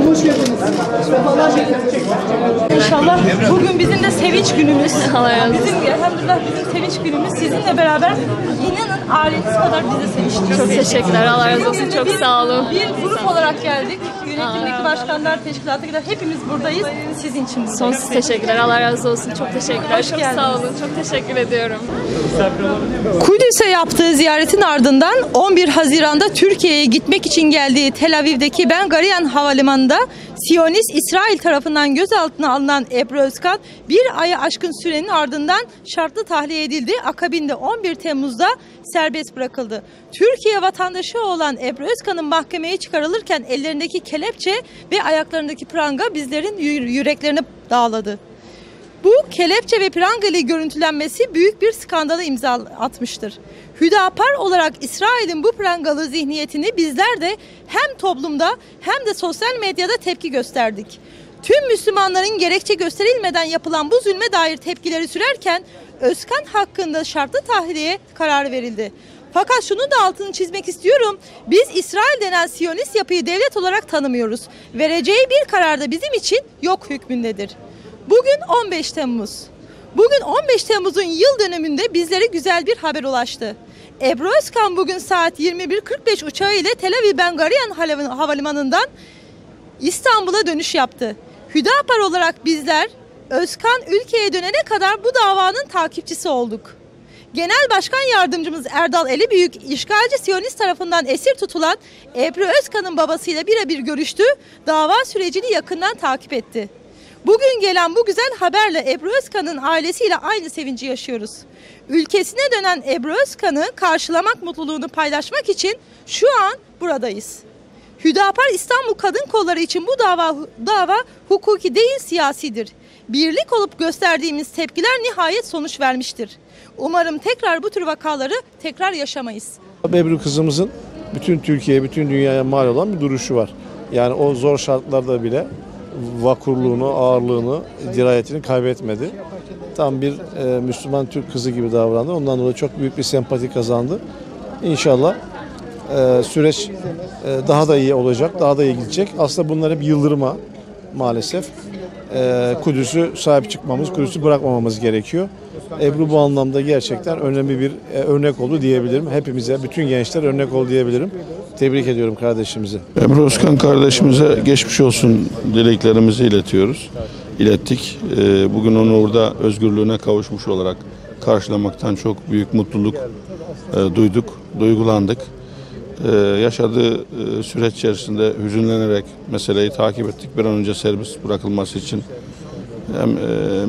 hoş geldiniz. Sefalar getirdiniz. İnşallah bugün bizim de sevinç günümüz. Bizim elhamdülillah bizim sevinç günümüz. Sizinle beraber inanın aileniz kadar biz de sevinçliyiz. Çok teşekkürler. Allah razı olsun. Çok sağ olun. Bir grup olarak geldik. Yönetimdeki başkanlar, teşkilata gider. Hepimiz buradayız. Sizin için buradayız. Sonsuz teşekkürler. Allah razı olsun. Çok teşekkürler. Hoş Çok geldiniz. sağ olun. Çok teşekkür ediyorum. Kudüs'e yaptığı ziyaretin ardından 11 Haziran'da Türkiye'ye gitmek için geldiği Tel Aviv'deki Ben Gurion Havalimanı'nda Siyonist İsrail tarafından gözaltına alınan Ebru Özkan bir ayı aşkın sürenin ardından şartlı tahliye edildi. Akabinde 11 Temmuz'da serbest bırakıldı. Türkiye vatandaşı olan Ebru Özkan'ın mahkemeye çıkarılırken ellerindeki kelepçe ve ayaklarındaki pranga bizlerin yüreklerini dağladı. Bu kelepçe ve pranga ile görüntülenmesi büyük bir skandala imza atmıştır. Hüdapar olarak İsrail'in bu prangalı zihniyetini bizler de hem toplumda hem de sosyal medyada tepki gösterdik. Tüm Müslümanların gerekçe gösterilmeden yapılan bu zulme dair tepkileri sürerken Özkan hakkında şartlı tahliye kararı verildi. Fakat şunu da altını çizmek istiyorum. Biz İsrail denen Siyonist yapıyı devlet olarak tanımıyoruz. Vereceği bir karar da bizim için yok hükmündedir. Bugün 15 Temmuz. Bugün 15 Temmuz'un yıl dönümünde bizlere güzel bir haber ulaştı. Ebru Özkan bugün saat 21.45 uçağı ile Tel Aviv Ben Gurion Havalimanı'ndan İstanbul'a dönüş yaptı. Hüdapar olarak bizler Özkan ülkeye dönene kadar bu davanın takipçisi olduk. Genel Başkan Yardımcımız Erdal Elibüyük, işgalci Siyonist tarafından esir tutulan Ebru Özkan'ın babasıyla birebir görüştü, dava sürecini yakından takip etti. Bugün gelen bu güzel haberle Ebru Özkan'ın ailesiyle aynı sevinci yaşıyoruz. Ülkesine dönen Ebru Özkan'ı karşılamak mutluluğunu paylaşmak için şu an buradayız. Hüdapar İstanbul Kadın Kolları için bu dava hukuki değil siyasidir. Birlik olup gösterdiğimiz tepkiler nihayet sonuç vermiştir. Umarım tekrar bu tür vakaları tekrar yaşamayız. Ebru kızımızın bütün Türkiye'ye, bütün dünyaya mal olan bir duruşu var. Yani o zor şartlarda bile vakurluğunu, ağırlığını, dirayetini kaybetmedi. Tam bir Müslüman Türk kızı gibi davrandı. Ondan dolayı çok büyük bir sempati kazandı. İnşallah süreç daha da iyi olacak, daha da iyi gidecek. Aslında bunlar hep yıldırma maalesef. Kudüs'ü sahip çıkmamız, Kudüs'ü bırakmamamız gerekiyor. Ebru bu anlamda gerçekten önemli bir örnek oldu diyebilirim. Hepimize, bütün gençler örnek oldu diyebilirim. Tebrik ediyorum kardeşimizi. Ebru Özkan kardeşimize geçmiş olsun dileklerimizi ilettik. Bugün onu orada özgürlüğüne kavuşmuş olarak karşılamaktan çok büyük mutluluk duyduk, duygulandık. Yaşadığı süreç içerisinde hüzünlenerek meseleyi takip ettik. Bir an önce serbest bırakılması için hem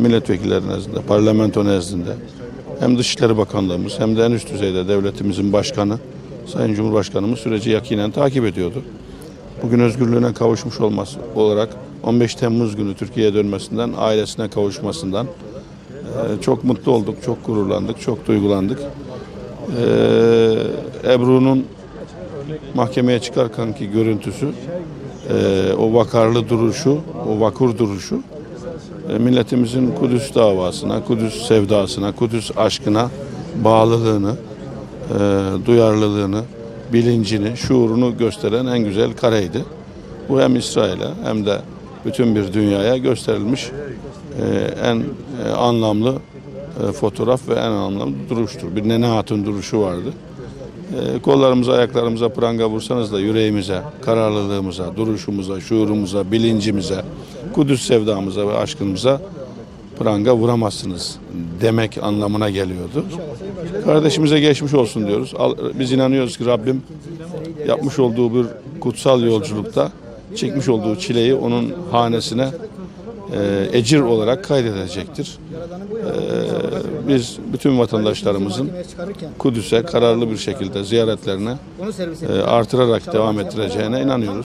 milletvekilleri nezdinde, parlamento nezdinde hem Dışişleri Bakanlığımız hem de en üst düzeyde devletimizin başkanı Sayın Cumhurbaşkanımız süreci yakinen takip ediyordu. Bugün özgürlüğüne kavuşmuş olması olarak 15 Temmuz günü Türkiye'ye dönmesinden, ailesine kavuşmasından çok mutlu olduk, çok gururlandık, çok duygulandık. Ebru'nun mahkemeye çıkarkenki görüntüsü, o vakarlı duruşu, o vakur duruşu milletimizin Kudüs davasına, Kudüs sevdasına, Kudüs aşkına bağlılığını, duyarlılığını, bilincini, şuurunu gösteren en güzel kareydi. Bu hem İsrail'e hem de bütün bir dünyaya gösterilmiş en anlamlı fotoğraf ve en anlamlı duruştur. Bir Nene Hatun duruşu vardı. Kollarımıza, ayaklarımıza pranga vursanız da yüreğimize, kararlılığımıza, duruşumuza, şuurumuza, bilincimize, Kudüs sevdamıza ve aşkımıza pranga vuramazsınız demek anlamına geliyordu. Kardeşimize geçmiş olsun diyoruz. Biz inanıyoruz ki Rabbim yapmış olduğu bir kutsal yolculukta çekmiş olduğu çileyi onun hanesine ecir olarak kaydedecektir. Biz bütün vatandaşlarımızın Kudüs'e kararlı bir şekilde ziyaretlerine artırarak devam ettireceğine inanıyoruz.